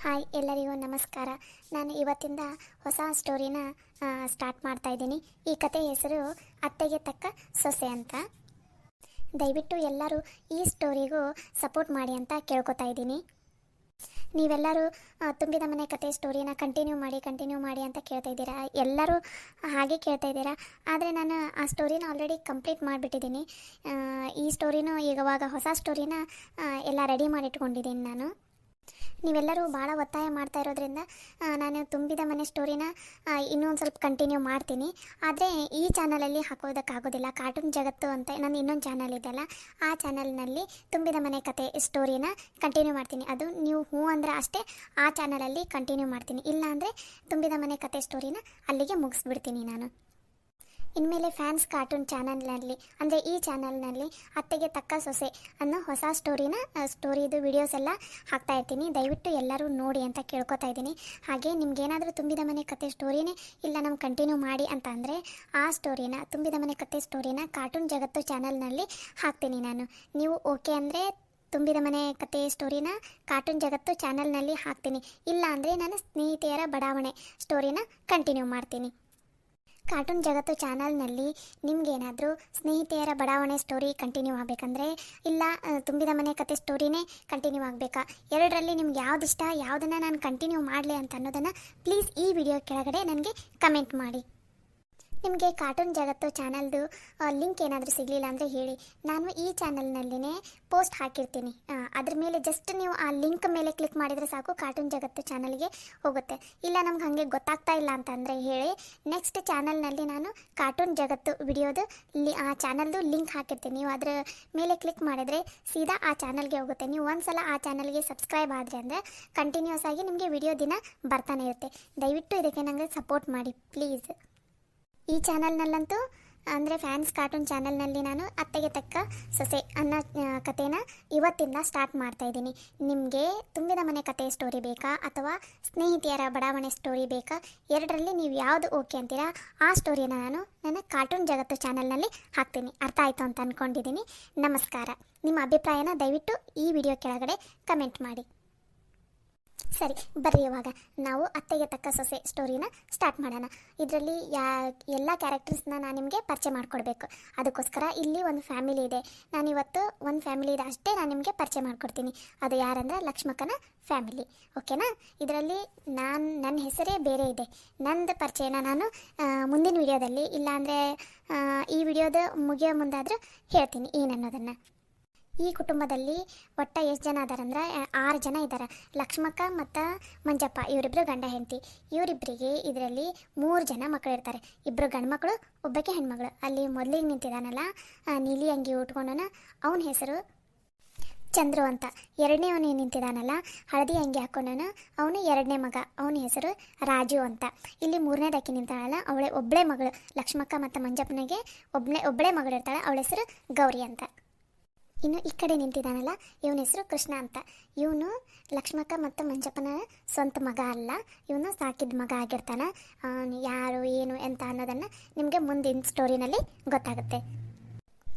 Hi ಎಲ್ಲರಿಗೂ ನಮಸ್ಕಾರ. ನಾನು ಇವತ್ತಿಂದ ಹೊಸ ಸ್ಟೋರಿನ ಸ್ಟಾರ್ಟ್ ಮಾಡ್ತಾ ಇದ್ದೀನಿ. ಈ ಕತೆ ಹೆಸರು ಅತ್ತೆಗೆ ತಕ್ಕ ಸೊಸೆ ಅಂತ. ದಯವಿಟ್ಟು ಎಲ್ಲರೂ ಈ ಸ್ಟೋರಿಗೂ ಸಪೋರ್ಟ್ ಮಾಡಿ ಅಂತ ಕೇಳ್ಕೊತಾ ಇದ್ದೀನಿ. ನೀವೆಲ್ಲರೂ ತುಂಬಿದ ಮನೆ ಕತೆ ಸ್ಟೋರಿನ ಕಂಟಿನ್ಯೂ ಮಾಡಿ ಅಂತ ಕೇಳ್ತಾ ಇದ್ದೀರಾ. ಎಲ್ಲರೂ ಹಾಗೆ ಕೇಳ್ತಾ ಇದ್ದೀರಾ. ಆದರೆ ನಾನು ಆ ಸ್ಟೋರಿನ ಆಲ್ರೆಡಿ ಕಂಪ್ಲೀಟ್ ಮಾಡಿಬಿಟ್ಟಿದ್ದೀನಿ. ಈ ಸ್ಟೋರಿನೂ ಈಗವಾಗ ಹೊಸ ಸ್ಟೋರಿನ ಎಲ್ಲ ರೆಡಿ ಮಾಡಿಟ್ಕೊಂಡಿದ್ದೀನಿ ನಾನು. ನೀವೆಲ್ಲರೂ ಭಾಳ ಒತ್ತಾಯ ಮಾಡ್ತಾ ಇರೋದ್ರಿಂದ ನಾನು ತುಂಬಿದ ಮನೆ ಸ್ಟೋರಿನ ಇನ್ನೊಂದು ಸ್ವಲ್ಪ ಕಂಟಿನ್ಯೂ ಮಾಡ್ತೀನಿ. ಆದರೆ ಈ ಚಾನಲಲ್ಲಿ ಹಾಕೋದಕ್ಕಾಗೋದಿಲ್ಲ. ಕಾರ್ಟೂನ್ ಜಗತ್ತು ಅಂತ ನನ್ನ ಇನ್ನೊಂದು ಚಾನಲ್ ಇದೆಯಲ್ಲ, ಆ ಚಾನಲ್ನಲ್ಲಿ ತುಂಬಿದ ಮನೆ ಕತೆ ಸ್ಟೋರಿನ ಕಂಟಿನ್ಯೂ ಮಾಡ್ತೀನಿ. ಅದು ನೀವು ಹ್ಞೂ ಅಂದರೆ ಅಷ್ಟೇ ಆ ಚಾನಲಲ್ಲಿ ಕಂಟಿನ್ಯೂ ಮಾಡ್ತೀನಿ. ಇಲ್ಲ ಅಂದರೆ ತುಂಬಿದ ಮನೆ ಕತೆ ಸ್ಟೋರಿನ ಅಲ್ಲಿಗೆ ಮುಗಿಸ್ಬಿಡ್ತೀನಿ ನಾನು. ಇನ್ಮೇಲೆ ಫ್ಯಾನ್ಸ್ ಕಾರ್ಟೂನ್ ಚಾನಲ್ನಲ್ಲಿ ಅಂದರೆ ಈ ಚಾನಲ್ನಲ್ಲಿ ಅತ್ತೆಗೆ ತಕ್ಕ ಸೊಸೆ ಅನ್ನೋ ಹೊಸ ಸ್ಟೋರಿದು ವಿಡಿಯೋಸ್ ಎಲ್ಲ ಹಾಕ್ತಾ ಇರ್ತೀನಿ. ದಯವಿಟ್ಟು ಎಲ್ಲರೂ ನೋಡಿ ಅಂತ ಕೇಳ್ಕೊತಾ ಇದ್ದೀನಿ. ಹಾಗೆ ನಿಮ್ಗೇನಾದರೂ ತುಂಬಿದ ಮನೆ ಕತೆ ಸ್ಟೋರಿನೇ ಇಲ್ಲ ನಮ್ಗೆ ಕಂಟಿನ್ಯೂ ಮಾಡಿ ಅಂತ ಅಂದರೆ ಆ ಸ್ಟೋರಿನ ತುಂಬಿದ ಮನೆ ಕತೆ ಸ್ಟೋರಿನ ಕಾರ್ಟೂನ್ ಜಗತ್ತು ಚಾನಲ್ನಲ್ಲಿ ಹಾಕ್ತೀನಿ ನಾನು. ನೀವು ಓಕೆ ಅಂದರೆ ತುಂಬಿದ ಮನೆ ಕತೆ ಸ್ಟೋರಿನ ಕಾರ್ಟೂನ್ ಜಗತ್ತು ಚಾನಲ್ನಲ್ಲಿ ಹಾಕ್ತೀನಿ. ಇಲ್ಲ ಅಂದರೆ ನಾನು ಸ್ನೇಹಿತೆಯರ ಬಡಾವಣೆ ಸ್ಟೋರಿನ ಕಂಟಿನ್ಯೂ ಮಾಡ್ತೀನಿ. ಕಾರ್ಟೂನ್ ಜಗತ್ತು ಚಾನಲ್ನಲ್ಲಿ ನಿಮಗೇನಾದರೂ ಸ್ನೇಹಿತೆಯರ ಬಡಾವಣೆ ಸ್ಟೋರಿ ಕಂಟಿನ್ಯೂ ಆಗಬೇಕಂದ್ರೆ ಇಲ್ಲ ತುಂಬಿದ ಮನೆ ಕತೆ ಸ್ಟೋರಿನೇ ಕಂಟಿನ್ಯೂ ಆಗಬೇಕಾ, ಎರಡರಲ್ಲಿ ನಿಮ್ಗೆ ಯಾವ್ದು ಇಷ್ಟ, ಯಾವುದನ್ನು ನಾನು ಕಂಟಿನ್ಯೂ ಮಾಡಲಿ ಅಂತ ಅನ್ನೋದನ್ನು ಪ್ಲೀಸ್ ಈ ವಿಡಿಯೋ ಕೆಳಗಡೆ ನನಗೆ ಕಮೆಂಟ್ ಮಾಡಿ. ನಿಮಗೆ ಕಾರ್ಟೂನ್ ಜಗತ್ತು ಚಾನಲ್ದು ಲಿಂಕ್ ಏನಾದರೂ ಸಿಗಲಿಲ್ಲ ಅಂದರೆ ಹೇಳಿ. ನಾನು ಈ ಚಾನಲ್ನಲ್ಲಿನೇ ಪೋಸ್ಟ್ ಹಾಕಿರ್ತೀನಿ. ಅದ್ರ ಮೇಲೆ ಜಸ್ಟ್ ನೀವು ಆ ಲಿಂಕ್ ಮೇಲೆ ಕ್ಲಿಕ್ ಮಾಡಿದರೆ ಸಾಕು, ಕಾರ್ಟೂನ್ ಜಗತ್ತು ಚಾನಲ್ಗೆ ಹೋಗುತ್ತೆ. ಇಲ್ಲ ನಮ್ಗೆ ಹಾಗೆ ಗೊತ್ತಾಗ್ತಾ ಇಲ್ಲ ಅಂತಂದರೆ ಹೇಳಿ, ನೆಕ್ಸ್ಟ್ ಚಾನಲ್ನಲ್ಲಿ ನಾನು ಕಾರ್ಟೂನ್ ಜಗತ್ತು ವಿಡಿಯೋದು ಆ ಚಾನಲ್ದು ಲಿಂಕ್ ಹಾಕಿರ್ತೀನಿ. ನೀವು ಅದರ ಮೇಲೆ ಕ್ಲಿಕ್ ಮಾಡಿದರೆ ಸೀದಾ ಆ ಚಾನಲ್ಗೆ ಹೋಗುತ್ತೆ. ನೀವು ಒಂದು ಸಲ ಆ ಚಾನಲ್ಗೆ ಸಬ್ಸ್ಕ್ರೈಬ್ ಆದರೆ ಅಂದರೆ ಕಂಟಿನ್ಯೂಸ್ ಆಗಿ ನಿಮಗೆ ವಿಡಿಯೋ ದಿನ ಬರ್ತಾನೆ ಇರುತ್ತೆ. ದಯವಿಟ್ಟು ಇದಕ್ಕೆ ನನಗೆ ಸಪೋರ್ಟ್ ಮಾಡಿ ಪ್ಲೀಸ್. ಈ ಚಾನಲ್ನಲ್ಲಂತೂ ಅಂದರೆ ಫ್ಯಾನ್ಸ್ ಕಾರ್ಟೂನ್ ಚಾನಲ್ನಲ್ಲಿ ನಾನು ಅತ್ತೆಗೆ ತಕ್ಕ ಸೊಸೆ ಅನ್ನೋ ಕಥೆನ ಇವತ್ತಿಂದ ಸ್ಟಾರ್ಟ್ ಮಾಡ್ತಾಯಿದ್ದೀನಿ. ನಿಮಗೆ ತುಂಬಿದ ಮನೆ ಕತೆ ಸ್ಟೋರಿ ಬೇಕಾ ಅಥವಾ ಸ್ನೇಹಿತೆಯರ ಬಡಾವಣೆ ಸ್ಟೋರಿ ಬೇಕಾ, ಎರಡರಲ್ಲಿ ನೀವು ಯಾವುದು ಓಕೆ ಅಂತೀರಾ ಆ ಸ್ಟೋರಿನ ನಾನು ನನ್ನ ಕಾರ್ಟೂನ್ ಜಗತ್ತು ಚಾನಲ್ನಲ್ಲಿ ಹಾಕ್ತೀನಿ. ಅರ್ಥ ಆಯಿತು ಅಂತ ಅಂದ್ಕೊಂಡಿದ್ದೀನಿ. ನಮಸ್ಕಾರ. ನಿಮ್ಮ ಅಭಿಪ್ರಾಯನ ದಯವಿಟ್ಟು ಈ ವಿಡಿಯೋ ಕೆಳಗಡೆ ಕಮೆಂಟ್ ಮಾಡಿ. ಸರಿ ಬರ್ರಿ, ಇವಾಗ ನಾವು ಅತ್ತೆಗೆ ತಕ್ಕ ಸೊಸೆ ಸ್ಟೋರಿನ ಸ್ಟಾರ್ಟ್ ಮಾಡೋಣ. ಇದರಲ್ಲಿ ಎಲ್ಲ ಕ್ಯಾರೆಕ್ಟರ್ಸ್ನ ನಾನು ನಿಮಗೆ ಪರಿಚಯ ಮಾಡಿಕೊಡ್ಬೇಕು. ಅದಕ್ಕೋಸ್ಕರ ಇಲ್ಲಿ ಒಂದು ಫ್ಯಾಮಿಲಿ ಇದೆ. ನಾನಿವತ್ತು ಒಂದು ಫ್ಯಾಮಿಲಿ ಇದೆ ಅಷ್ಟೇ ನಾನು ನಿಮಗೆ ಪರಿಚಯ ಮಾಡಿಕೊಡ್ತೀನಿ. ಅದು ಯಾರಂದ್ರೆ ಲಕ್ಷ್ಮಕ್ಕನ ಫ್ಯಾಮಿಲಿ. ಓಕೆನಾ? ಇದರಲ್ಲಿ ನನ್ನ ಹೆಸರೇ ಬೇರೆ ಇದೆ. ನಂದು ಪರಿಚಯನ ನಾನು ಮುಂದಿನ ವಿಡಿಯೋದಲ್ಲಿ ಇಲ್ಲಾಂದರೆ ಈ ವಿಡಿಯೋದ ಮುಗಿಯೋ ಮುಂದಾದರೂ ಹೇಳ್ತೀನಿ ಏನನ್ನೋದನ್ನು. ಈ ಕುಟುಂಬದಲ್ಲಿ ಒಟ್ಟ ಎಷ್ಟು ಜನ ಅದಾರಂದ್ರೆ 6 ಜನ ಇದ್ದಾರೆ. ಲಕ್ಷ್ಮಕ್ಕ ಮತ್ತು ಮಂಜಪ್ಪ ಇವರಿಬ್ಬರು ಗಂಡ ಹೆಂಡತಿ. ಇವರಿಬ್ಬರಿಗೆ ಇದರಲ್ಲಿ 3 ಜನ ಮಕ್ಕಳು ಇರ್ತಾರೆ. 2 ಗಂಡು ಮಕ್ಕಳು, ಒಬ್ಬಕ್ಕೆ ಹೆಣ್ಮಗಳು. ಅಲ್ಲಿ ಮೊದಲಿಗೆ ನಿಂತಿದ್ದಾನಲ್ಲ ನೀಲಿ ಅಂಗಿ ಉಟ್ಕೊಂಡನ, ಅವನ ಹೆಸರು ಚಂದ್ರು ಅಂತ. ಎರಡನೇವನು ನಿಂತಿದ್ದಾನಲ್ಲ ಹಳದಿ ಅಂಗಿ ಹಾಕೊಂಡನ, ಅವನು 2ನೇ ಮಗ, ಅವನ ಹೆಸರು ರಾಜು ಅಂತ. ಇಲ್ಲಿ 3ನೇದಕ್ಕಿ ನಿಂತಾಳಲ್ಲ ಒಬ್ಬಳೇ ಮಗಳು. ಲಕ್ಷ್ಮಕ್ಕ ಮತ್ತು ಮಂಜಪ್ಪನಿಗೆ ಒಬ್ಬಳೇ ಮಗಳು ಇರ್ತಾಳೆ, ಅವಳ ಹೆಸರು ಗೌರಿ ಅಂತ. ಇನ್ನು ಈ ಕಡೆ ನಿಂತಿದ್ದಾನಲ್ಲ ಇವನ ಹೆಸರು ಕೃಷ್ಣ ಅಂತ. ಇವನು ಲಕ್ಷ್ಮಕ್ಕ ಮತ್ತು ಮಂಜಪ್ಪನ ಸ್ವಂತ ಮಗ ಅಲ್ಲ, ಇವನು ಸಾಕಿದ ಮಗ ಆಗಿರ್ತಾನೆ. ಯಾರು ಏನು ಎಂತ ಅನ್ನೋದನ್ನು ನಿಮಗೆ ಮುಂದಿನ ಸ್ಟೋರಿನಲ್ಲಿ ಗೊತ್ತಾಗುತ್ತೆ.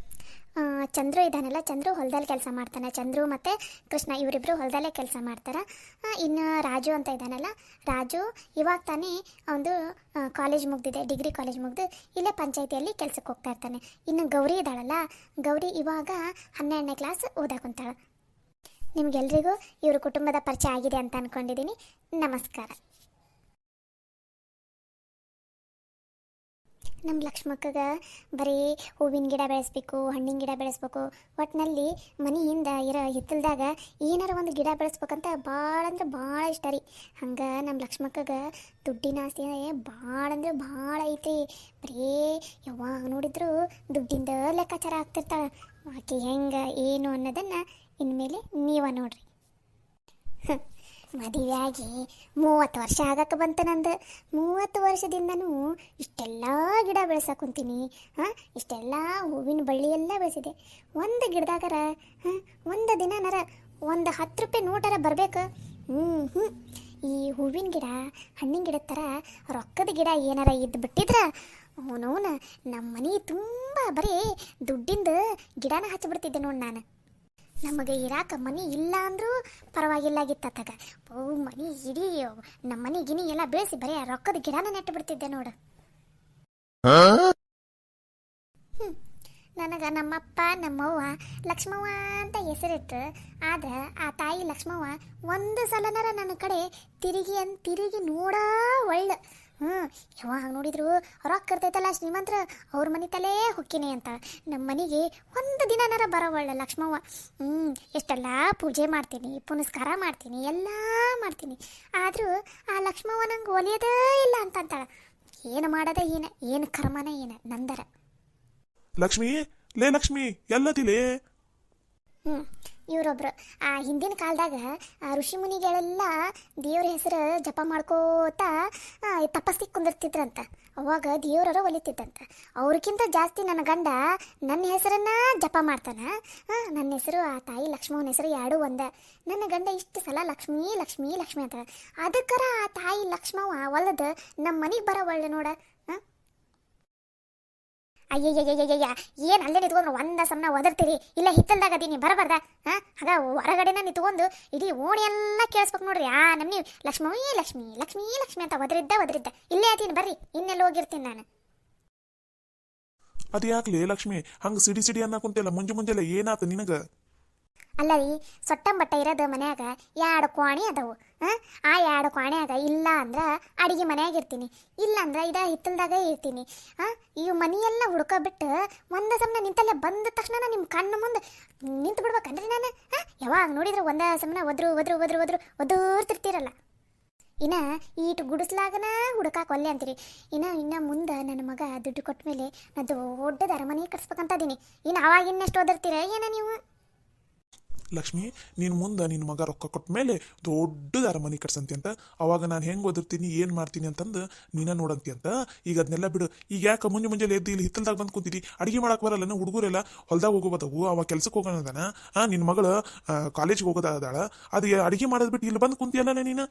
ಚಂದ್ರು ಇದ್ದಾನಲ್ಲ, ಚಂದ್ರು ಹೊಲದಲ್ಲಿ ಕೆಲಸ ಮಾಡ್ತಾನೆ. ಚಂದ್ರು ಮತ್ತು ಕೃಷ್ಣ ಇವರಿಬ್ಬರು ಹೊಲದಲ್ಲೇ ಕೆಲಸ ಮಾಡ್ತಾರೆ. ಇನ್ನು ರಾಜು ಅಂತ ಇದ್ದಾನಲ್ಲ, ರಾಜು ಇವಾಗ ತಾನೇ ಒಂದು ಕಾಲೇಜ್ ಮುಗ್ದಿದೆ, ಡಿಗ್ರಿ ಕಾಲೇಜ್ ಮುಗ್ದು ಇಲ್ಲೇ ಪಂಚಾಯಿತಿಯಲ್ಲಿ ಕೆಲಸಕ್ಕೆ ಹೋಗ್ತಾ ಇರ್ತಾನೆ. ಇನ್ನು ಗೌರಿ ಇದ್ದಾಳಲ್ಲ, ಗೌರಿ ಇವಾಗ 12ನೇ ಕ್ಲಾಸ್ ಓದಾಕೊಂತಾಳೆ. ನಿಮಗೆಲ್ರಿಗೂ ಇವ್ರ ಕುಟುಂಬದ ಪರಿಚಯ ಆಗಿದೆ ಅಂತ ಅಂದ್ಕೊಂಡಿದ್ದೀನಿ. ನಮಸ್ಕಾರ. ನಮ್ಮ ಲಕ್ಷ್ಮಕ್ಕಗೆ ಬರೀ ಹೂವಿನ ಗಿಡ ಬೆಳೆಸ್ಬೇಕು, ಹಣ್ಣಿನ ಗಿಡ ಬೆಳೆಸ್ಬೇಕು, ಒಟ್ಟಿನಲ್ಲಿ ಮನೆ ಹಿಂದೆ ಇರೋ ಹಿತ್ತಲ್ದಾಗ ಏನಾರು ಒಂದು ಗಿಡ ಬೆಳೆಸ್ಬೇಕಂತ ಭಾಳ ಅಂದ್ರೆ ಭಾಳ ಇಷ್ಟ ರೀ. ಹಂಗೆ ನಮ್ಮ ಲಕ್ಷ್ಮಕ್ಕಗೆ ದುಡ್ಡಿನ ಆಸೆ ಭಾಳ ಅಂದ್ರೆ ಭಾಳ ಐತಿ. ಬರೀ ಯಾವಾಗ ನೋಡಿದ್ರು ದುಡ್ಡಿಂದ ಲೆಕ್ಕಾಚಾರ ಆಗ್ತಿರ್ತಾಳೆ. ಆಕೆ ಹೆಂಗೆ ಏನು ಅನ್ನೋದನ್ನು ಇನ್ಮೇಲೆ ನೀವ ನೋಡ್ರಿ. ಮದುವೆ ಆಗಿ 30 ವರ್ಷ ಆಗಕ್ಕೆ ಬಂತು ನಂದು. 30 ವರ್ಷದಿಂದನೂ ಇಷ್ಟೆಲ್ಲ ಗಿಡ ಬೆಳೆಸಕೊಂತೀನಿ. ಇಷ್ಟೆಲ್ಲ ಹೂವಿನ ಬಳ್ಳಿ ಎಲ್ಲ ಬೆಳೆಸಿದೆ. ಒಂದು ಗಿಡದಾಗರ ಒಂದು ದಿನನರ ಒಂದು 10 ರೂಪಾಯಿ ನೋಟರ ಬರಬೇಕು. ಈ ಹೂವಿನ ಗಿಡ ಹಣ್ಣಿನ ಗಿಡದ ಥರ ರೊಕ್ಕದ ಗಿಡ ಏನಾರ ಇದ್ದು ಬಿಟ್ಟಿದ್ರೆ ಅವನವನ ನಮ್ಮ ಮನೆ ತುಂಬ ಬರೀ ದುಡ್ಡಿಂದ ಗಿಡನ ಹಚ್ಚಿಬಿಡ್ತಿದ್ದೆ ನೋಡಿ ನಾನು. ನಮಗೆ ಇರಾಕ ಮನಿ ಇಲ್ಲ ಅಂದ್ರೂ ಪರವಾಗಿಲ್ಲಾಗಿತ್ತತ್ತಾಗ. ಮನಿ ಇಡೀ ನಮ್ಮ ಮನಿ ಗಿನಿ ಎಲ್ಲ ಬೆಳೆಸಿ ಬರೀ ರೊಕ್ಕದ ಗಿಡನ ನೆಟ್ಟು ಬಿಡ್ತಿದ್ದೆ ನೋಡು. ನನಗೆ ನಮ್ಮಪ್ಪ ನಮ್ಮವ್ವ ಲಕ್ಷ್ಮವ್ವ ಅಂತ ಹೆಸರಿಟ್ಟು, ಆದ್ರೆ ಆ ತಾಯಿ ಲಕ್ಷ್ಮವ್ವ ಒಂದು ಸಲನಾರ ನನ್ನ ಕಡೆ ತಿರುಗಿ ನೋಡ ಒಳ್ಳೆ. ಯಾವಾಗ ನೋಡಿದ್ರು ರೊಕ್ಕ ಇರ್ತೈತಲ್ಲ ಶ್ರೀಮಂತ್ರ ಅವ್ರ ಮನೆ ತಲೇ ಹೊಕ್ಕಿನಿ ಅಂತ ನಮ್ಮ ಮನೆಗೆ ಒಂದು ದಿನನಾರ ಬರೋವಳ್ಳ ಲಕ್ಷ್ಮವ್ವ. ಎಷ್ಟೆಲ್ಲ ಪೂಜೆ ಮಾಡ್ತೀನಿ, ಪುನಸ್ಕಾರ ಮಾಡ್ತೀನಿ, ಎಲ್ಲ ಮಾಡ್ತೀನಿ, ಆದರೂ ಆ ಲಕ್ಷ್ಮವ್ವ ನಂಗೆ ಒಲಿಯೋದೇ ಇಲ್ಲ ಅಂತಂತಾಳ. ಏನು ಮಾಡದ ಏನು ಕರ್ಮನ ನಂದರ. ಲಕ್ಷ್ಮಿ, ಲೇ ಲಕ್ಷ್ಮಿ, ಎಲ್ಲದಿಲೇ? ಇವರೊಬ್ರು ಆ ಹಿಂದಿನ ಕಾಲದಾಗ ಋಷಿ ಮುನಿಗಳೆಲ್ಲ ದೇವ್ರ ಹೆಸರು ಜಪ ಮಾಡ್ಕೋತ ತಪಸ್ಸಿಗೆ ಕುಂದಿರ್ತಿದ್ರಂತ. ಅವಾಗ ದೇವ್ರರ ಒಲಿತಿದ್ದಂತ. ಅವ್ರಿಗಿಂತ ಜಾಸ್ತಿ ನನ್ನ ಗಂಡ ನನ್ನ ಹೆಸರನ್ನ ಜಪ ಮಾಡ್ತಾನ. ನನ್ನ ಹೆಸರು ಆ ತಾಯಿ ಲಕ್ಷ್ಮವ್ವನ ಹೆಸರು ಎರಡೂ ಒಂದ. ನನ್ನ ಗಂಡ ಇಷ್ಟು ಸಲ ಲಕ್ಷ್ಮೀ ಲಕ್ಷ್ಮೀ ಲಕ್ಷ್ಮಿ ಅಂತ. ಅದಕ್ಕರ ಆ ತಾಯಿ ಲಕ್ಷ್ಮವ್ವ ಒಲ್ಲದ ನಮ್ಮ ಮನೆಗೆ ಬರೋ ಒಳ್ಳೆ ನೋಡ. ಅಯ್ಯಯ್ಯಯ್ಯಯ್ಯ, ಏನು ಅಲ್ಲೇ ನಿಂತ್ಕೊಂಡ್ರು ಒಂದ ಸಮನ ಒದರ್ತೀರಿ? ಇಲ್ಲ ಹಿತ್ತಲ್ದಾಗ ಅದೀನಿ ಬರಬಾರ್ದ? ಆಗ ಹೊರಗಡೆನ ನಿಂತ್ಕೊಂಡು ಇಡೀ ಓಣಿ ಎಲ್ಲ ಕೇಳಿಸ್ಬೇಕು ನೋಡ್ರಿ. ನಮ್ನಿ ಲಕ್ಷ್ಮೀ ಲಕ್ಷ್ಮಿ ಲಕ್ಷ್ಮೀ ಲಕ್ಷ್ಮಿ ಅಂತ ಒದರಿದ್ದ ಇಲ್ಲೇ ಆತೀನಿ ಬರ್ರಿ, ಇನ್ನೆಲ್ಲ ಹೋಗಿರ್ತೀನಿ ನಾನು. ಅದು ಯಾಕ್ಲಿ ಲಕ್ಷ್ಮಿ ಹಂಗ ಸಿಡಿ ಅನ್ನ ಕುಂತಿಲ್ಲ? ಮುಂಜಾನೆ ಏನಾತ ನಿನಗ? ಅಲ್ಲ ರೀ, ಸೊಟ್ಟಂಬಟ್ಟ ಇರೋದು ಮನ್ಯಾಗ 2 ಕೋಣೆ ಅದಾವು. ಆ 2 ಕೋಣ್ಯಾಗ ಇಲ್ಲ ಅಂದ್ರೆ ಅಡಿಗೆ ಮನ್ಯಾಗ ಇರ್ತೀನಿ, ಇಲ್ಲ ಅಂದ್ರೆ ಹಿತ್ತಲ್ದಾಗ ಇರ್ತೀನಿ. ಇವು ಮನೆಯೆಲ್ಲ ಹುಡ್ಕೊಬಿಟ್ಟು ಒಂದ ಸಮನ ನಿಂತಲ್ಲೇ ಬಂದ ತಕ್ಷಣ ನಿಮ್ಮ ಕಣ್ಣು ಮುಂದೆ ನಿಂತು ಬಿಡ್ಬೇಕಂದ್ರಿ ನಾನು. ಯಾವಾಗ ನೋಡಿದ್ರು ಒಂದ ಸಮನ ಒದರ್ತಿರ್ತೀರಲ್ಲ. ಇನ್ನ ಈಟು ಗುಡಿಸ್ಲಾಗನ ಹುಡುಕಾಕ ಒಲ್ಲೆ ಅಂತೀರಿ. ಇನ್ನ ಮುಂದೆ ನನ್ನ ಮಗ ದುಡ್ಡು ಕೊಟ್ಟ ಮೇಲೆ ನಾ ದೊಡ್ಡದ ಅರಮನೆ ಕಟ್ಸ್ಬೇಕಂತ ಇದೀನಿ. ಇನ್ನು ಅವಾಗ ಇನ್ನೆಷ್ಟು ಒದರ್ತೀರ ಏನ ನೀವು? ಲಕ್ಷ್ಮಿ, ನೀನು ಮುಂದೆ ನಿನ್ನ ಮಗ ರೊಕ್ಕ ಕೊಟ್ಟ ಮೇಲೆ ದೊಡ್ಡದ ಅರಮನೆ ಕಟ್ಸಂತಿ ಅಂತ. ಅವಾಗ ನಾನು ಹೆಂಗೆ ಓದಿರ್ತೀನಿ, ಏನು ಮಾಡ್ತೀನಿ ಅಂತಂದು ನೀನ ನೋಡಂತಿ ಅಂತ. ಈಗ ಅದನ್ನೆಲ್ಲ ಬಿಡು. ಈಗ ಯಾಕೆ ಮುಂಜಾನೆ ಎದ್ದು ಇಲ್ಲಿ ಹಿತ್ತಲ್ದಾಗ ಬಂದು ಕುಂತಿದ್ದಿ? ಅಡುಗೆ ಮಾಡಕ್ಕೆ ಬರಲ್ಲ? ಹುಡುಗರೆಲ್ಲ ಹೊಲ್ದಾಗ ಹೋಗೋಬದವು, ಅವಾಗ ಕೆಲ್ಸಕ್ಕೆ ಹೋಗೋಣದಾನ. ನಿನ್ನ ಮಗಳು ಕಾಲೇಜಿಗೆ ಹೋಗೋದಾದಾಳ, ಅದು ಅಡುಗೆ ಮಾಡೋದು ಬಿಟ್ಟು ಇಲ್ಲಿ ಬಂದು ಕುಂತಿಯಲ್ಲ ನೀನು?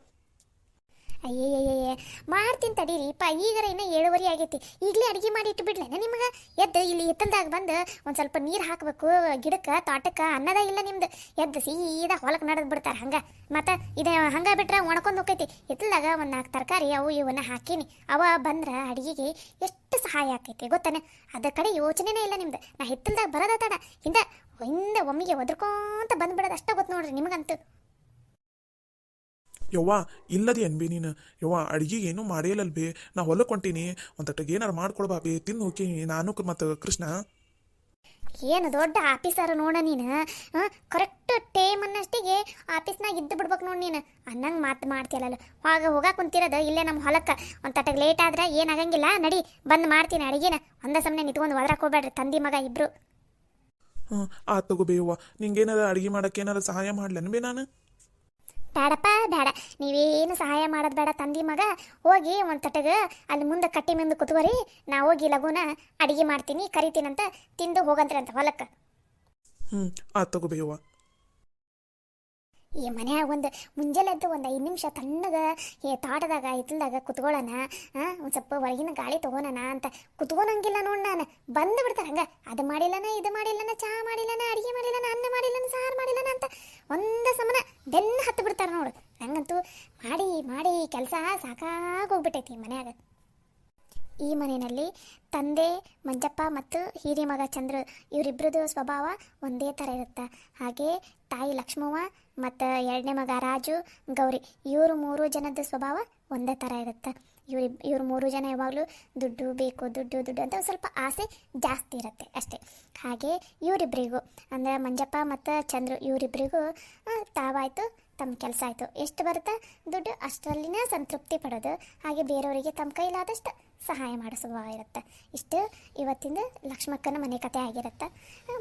ಅಯ್ಯಯ್ಯಯ್ಯ, ಮಾಡ್ತೀನಿ ತಡೀರಿಪ್ಪ. ಈಗಾರ ಇನ್ನೂ 7:30 ಆಗೈತಿ, ಈಗಲೇ ಅಡುಗೆ ಮಾಡಿ ಇಟ್ಟು ಬಿಡ್ಲೇನ ನಿಮ್ಗೆ? ಎದ್ದು ಇಲ್ಲಿ ಹಿತ್ತಲ್ದಾಗ ಬಂದು ಒಂದು ಸ್ವಲ್ಪ ನೀರು ಹಾಕಬೇಕು ಗಿಡಕ್ಕೆ, ತೋಟಕ್ಕೆ. ಅನ್ನದ ಇಲ್ಲ ನಿಮ್ದು. ಎದ್ದು ಸೀದಾ ಹೊಲಕ್ಕೆ ನಡೆದು ಬಿಡ್ತಾರೆ ಹಂಗೆ. ಮತ್ತು ಇದು ಹಂಗೆ ಬಿಟ್ರೆ ಒಣಕೊಂಡು ಹೋಗ್ತೈತಿ. ಹಿತ್ತಲ್ದಾಗ ಒಂದು 4 ತರಕಾರಿ ಅವು ಇವನ್ನ ಹಾಕೀನಿ. ಅವ ಬಂದ್ರೆ ಅಡುಗೆಗೆ ಎಷ್ಟು ಸಹಾಯ ಆಕೈತಿ ಗೊತ್ತಾನೆ. ಅದ್ರ ಕಡೆ ಯೋಚನೆನೇ ಇಲ್ಲ ನಿಮ್ದು. ನಾ ಹಿತ್ತಲ್ದಾಗ ಬರೋದ ತಡ ಹಿಂದೆ ಒಮ್ಮಿಗೆ ಒದ್ರಕೊಂತ ಬಂದ್ಬಿಡೋದು ಅಷ್ಟೇ ಗೊತ್ತು ನೋಡ್ರಿ ನಿಮಗಂತೂ. ಯವ್ವ ಇಲ್ಲದಿ ಅನ್ಬಿ ನೀನು. ಯವ್ವ ಅಡ್ಗಿಗೆ ಏನೂ ಮಾಡಿಲ್ಲಲ್ ಬೇ, ನಾ ಹೊಲಕ್ಕೆ ಹೊಂಟೀನಿ, ಒಂದಟ್ಟಿಗೆ ಏನಾರು ಮಾಡ್ಕೊಡ್ಬಾ ಬೇ, ತಿಂದು ಹೋಗ್ತೀನಿ ನಾನು ಮತ್ತು ಕೃಷ್ಣ. ಏನು ದೊಡ್ಡ ಆಫೀಸರ್ ನೋಡ ನೀನು. ಕರೆಕ್ಟ್ ಟೈಮ್ ಅನ್ನಷ್ಟಿಗೆ ಆಫೀಸ್ನಾಗ ಇದ್ದು ಬಿಡ್ಬೇಕು ನೋಡಿ ನೀನು. ಅನ್ನಂಗೆ ಮಾತು ಮಾಡ್ತೀಯಲ್ಲ. ಹೋಗಕ್ಕೆ ಕುಂತಿರೋದು ಇಲ್ಲೇ ನಮ್ಮ ಹೊಲಕ್ಕೆ. ಒಂದು ತಟಗೆ ಲೇಟ್ ಆದ್ರೆ ಏನಾಗಂಗಿಲ್ಲ, ನಡಿ ಬಂದು ಮಾಡ್ತೀನಿ ಅಡುಗೆನ. ಒಂದ ಸಮನೆ ನಿಂತ್ಕೊಂಡು ಒದ್ರಕ್ಕೆ ಹೋಗ್ಬೇಡ್ರಿ ತಂದಿ ಮಗ ಇಬ್ರು. ಆತ್ ತಗೋ ಬೇ ಯವ್ವ, ನಿಂಗೇನಾರ ಅಡುಗೆ ಮಾಡಕ್ಕೆ ಏನಾರ ಸಹಾಯ ಮಾಡ್ಲೇನು ಬೇ ನಾನು? ಬೇಡಪ್ಪ ಬೇಡ, ನೀವೇನು ಸಹಾಯ ಮಾಡೋದು ಬೇಡ ತಂದಿ ಮಗ. ಹೋಗಿ ಒಂದು ತಟಗೆ ಅಲ್ಲಿ ಮುಂದೆ ಕಟ್ಟಿ ಮುಂದೆ ಕುತ್ಕೋರಿ, ನಾ ಹೋಗಿ ಲಘುನ ಅಡುಗೆ ಮಾಡ್ತೀನಿ, ಕರಿತೀನಂತ ತಿಂದು ಹೋಗಂತ್ರಂತ ಹೊಲಕ್ಕೆ. ಆತ್ ತಗೋ ಬೇಯವ್ವ. ಈ ಮನ್ಯಾಗ ಮುಂಜಾನೆದ್ದು 5 ನಿಮಿಷ ತಣ್ಣಗೆ ತೋಟದಾಗ ಹಿತ್ತಲ್ದಾಗ ಕುತ್ಕೊಳ್ಳೋಣ, ಒಂದು ಸ್ವಲ್ಪ ಹೊರಗಿನ ಗಾಳಿ ತೊಗೊಳೋಣ ಅಂತ ಕುತ್ಕೊಳಂಗಿಲ್ಲ ನೋಡಿ ನಾನು. ಬಂದು ಬಿಡ್ತಾರೆ ಹಂಗೆ. ಅದು ಮಾಡಿಲ್ಲನ, ಇದು ಮಾಡಿಲ್ಲನ, ಚಹಾ ಮಾಡಿಲ್ಲನ, ಅಡುಗೆ ಮಾಡಿಲ್ಲನ, ಅನ್ನ ಮಾಡಿಲ್ಲನ, ಸಾರು ಮಾಡಿಲ್ಲನ ಅಂತ ಒಂದು ಸಮನ ಬೆನ್ನು ಹತ್ತು ಬಿಡ್ತಾರೆ ನೋಡು. ಹಂಗಂತೂ ಮಾಡಿ ಮಾಡಿ ಕೆಲಸ ಸಾಕಾಗೋಗ್ಬಿಟ್ಟೈತಿ ಮನ್ಯಾಗ. ಈ ಮನೆಯಲ್ಲಿ ತಂದೆ ಮಂಜಪ್ಪ ಮತ್ತು ಹಿರಿಯ ಮಗ ಚಂದ್ರು ಇವರಿಬ್ಬರದು ಸ್ವಭಾವ ಒಂದೇ ಥರ ಇರುತ್ತೆ. ಹಾಗೆ ತಾಯಿ ಲಕ್ಷ್ಮವ್ವ ಮತ್ತು 2ನೇ ಮಗ ರಾಜು, ಗೌರಿ, ಇವರು 3 ಜನದ ಸ್ವಭಾವ ಒಂದೇ ಥರ ಇರುತ್ತೆ. ಇವ್ರು 3 ಜನ ಯಾವಾಗಲೂ ದುಡ್ಡು ಬೇಕು, ದುಡ್ಡು ದುಡ್ಡು ಅಂತ ಸ್ವಲ್ಪ ಆಸೆ ಜಾಸ್ತಿ ಇರುತ್ತೆ ಅಷ್ಟೇ. ಹಾಗೆ ಇವರಿಬ್ಬರಿಗೂ ಅಂದರೆ ಮಂಜಪ್ಪ ಮತ್ತು ಚಂದ್ರು ಇವರಿಬ್ಬರಿಗೂ ತಾವಾಯಿತು, ತಮ್ಮ ಕೆಲಸ ಆಯಿತು, ಎಷ್ಟು ಬರುತ್ತಾ ದುಡ್ಡು ಅಷ್ಟರಲ್ಲಿನ ಸಂತೃಪ್ತಿ ಪಡೋದು. ಹಾಗೆ ಬೇರೆಯವರಿಗೆ ತಮ್ಮ ಕೈಲಾದಷ್ಟು ಸಹಾಯ ಮಾಡೋ ಸ್ವಭಾವ ಇರುತ್ತೆ. ಇಷ್ಟು ಇವತ್ತಿಂದು ಲಕ್ಷ್ಮಕ್ಕನ ಮನೆ ಕತೆ ಆಗಿರುತ್ತೆ.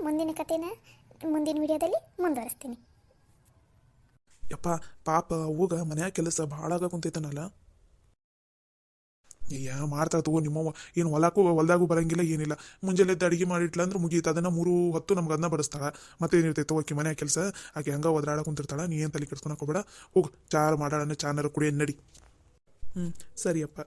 ಮುಂದಿನ ಕತೆನ ಮುಂದಿನ ವಿಡಿಯೋದಲ್ಲಿ ಮುಂದುವರಿಸ್ತೀನಿ. ಯಪ್ಪ ಪಾಪ ಅವಾಗ ಮನ್ಯಾಗ ಕೆಲಸ ಭಾಳ ಆಗ ಕುಂತೈತನಲ್ಲ. ಮಾಡ್ತಾರ ತಗೋ ನಿಮ್ಮವ್ವ. ಏನು ಹೊಲ್ದಾಗೂ ಬರಂಗಿಲ್ಲ ಏನಿಲ್ಲ. ಮುಂಜಾನೆ ಅಡುಗೆ ಮಾಡಿಟ್ಲ ಅಂದ್ರೆ ಮುಗೀತು. ಅದನ್ನ 3 ಹೊತ್ತು ನಮ್ಗೆ ಅದನ್ನ ಬಡಿಸ್ತಾಳ. ಮತ್ತೇನಿರ್ತೈತೆ ಆಕೆ ಮನ್ಯಾಗ ಕೆಲಸ. ಆಕೆ ಹಂಗ ಒದ್ರಾಡ ಕುಂತಿರ್ತಾಳ. ನೀ ಏನು ತಲೆ ಕೆಡ್ಸ್ಕೊಳಕ್ ಹೋಗ್ಬೇಡ. ಹೋಗು ಚಾರು ಮಾಡಾಳನ್ನ ಚಾನರ ಕುಡಿಯ ನಡಿ. ಸರಿಯಪ್ಪ.